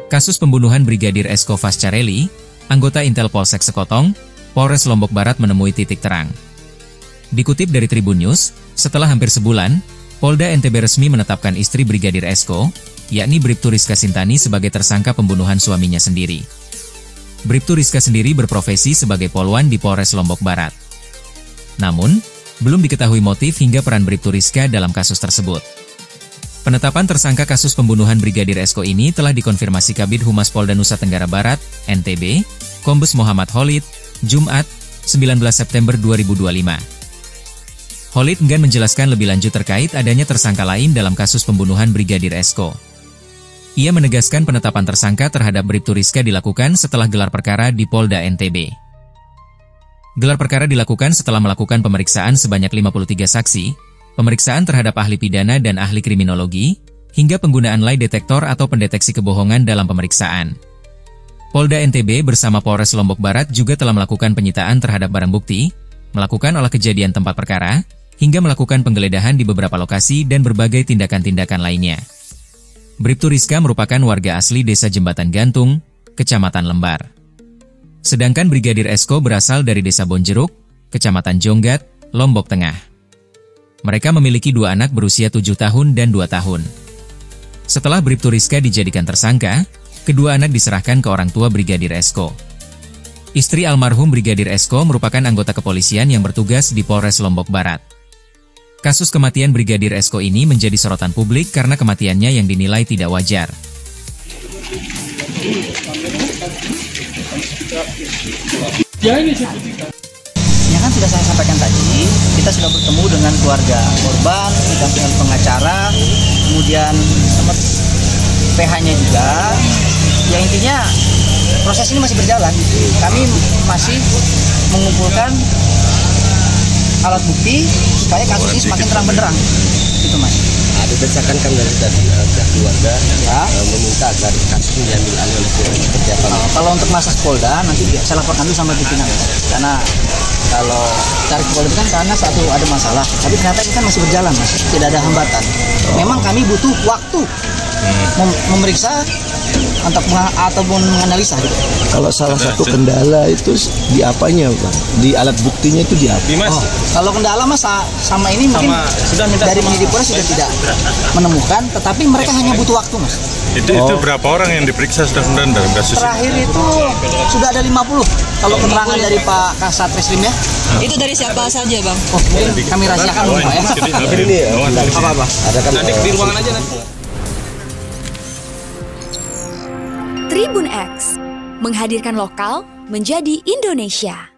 Kasus pembunuhan Brigadir Esko Fascarelli, anggota Intel Polsek Sekotong, Polres Lombok Barat menemui titik terang. Dikutip dari Tribun News, setelah hampir sebulan, Polda NTB resmi menetapkan istri Brigadir Esko, yakni Bribtu Rizka Sintani sebagai tersangka pembunuhan suaminya sendiri. Bribtu Rizka sendiri berprofesi sebagai polwan di Polres Lombok Barat. Namun, belum diketahui motif hingga peran Bribtu Rizka dalam kasus tersebut. Penetapan tersangka kasus pembunuhan Brigadir Esko ini telah dikonfirmasi Kabid Humas Polda Nusa Tenggara Barat, NTB, Kombes Muhammad Khalid, Jumat, 19 September 2025. Khalid enggan menjelaskan lebih lanjut terkait adanya tersangka lain dalam kasus pembunuhan Brigadir Esko. Ia menegaskan penetapan tersangka terhadap Bribtu Rizka dilakukan setelah gelar perkara di Polda NTB. Gelar perkara dilakukan setelah melakukan pemeriksaan sebanyak 53 saksi, pemeriksaan terhadap ahli pidana dan ahli kriminologi, hingga penggunaan lie detektor atau pendeteksi kebohongan dalam pemeriksaan. Polda NTB bersama Polres Lombok Barat juga telah melakukan penyitaan terhadap barang bukti, melakukan olah kejadian tempat perkara, hingga melakukan penggeledahan di beberapa lokasi dan berbagai tindakan-tindakan lainnya. Bribtu Rizka merupakan warga asli Desa Jembatan Gantung, Kecamatan Lembar. Sedangkan Brigadir Esko berasal dari Desa Bonjeruk, Kecamatan Jonggat, Lombok Tengah. Mereka memiliki dua anak berusia 7 tahun dan 2 tahun. Setelah Bribtu Rizka dijadikan tersangka, kedua anak diserahkan ke orang tua Brigadir Esko. Istri almarhum Brigadir Esko merupakan anggota kepolisian yang bertugas di Polres Lombok Barat. Kasus kematian Brigadir Esko ini menjadi sorotan publik karena kematiannya yang dinilai tidak wajar. Ya kan sudah saya sampaikan tadi, kita sudah bertemu dengan keluarga korban, didampingi pengacara, kemudian sama PH-nya juga. Ya intinya proses ini masih berjalan. Kami masih mengumpulkan alat bukti supaya kasus ini semakin terang benderang. Gitu Mas. Ada desakan kan dari pihak keluarga ya, meminta agar kasus ini diambil alih oleh Polda. Seperti apa? Kalau untuk masalah Polda nanti saya laporkan dulu sama pimpinan. Karena kalau cari Polda kan karena satu ada masalah, tapi ternyata ini kan masih berjalan Mas, tidak ada hambatan. Memang kami butuh waktu memeriksa ataupun menganalisa gitu. Kalau salah satu kendala itu di apanya Pak? Di alat buktinya itu di apa? Oh, kalau kendala Mas sama ini mungkin dari penyidik Polres sudah tidak menemukan, tetapi mereka hanya butuh waktu Mas. Itu berapa orang yang diperiksa sudah kemudian dalam kasus ini? Terakhir itu sudah ada 50. Kalau keterangan dari Pak Kasat Reskrim ya. Itu dari siapa saja Bang? Oh, mungkin kami rahasiakan dulu Pak ya. Ini Apa-apa? ada kan di ruangan aja nanti. Tribun X menghadirkan lokal menjadi Indonesia.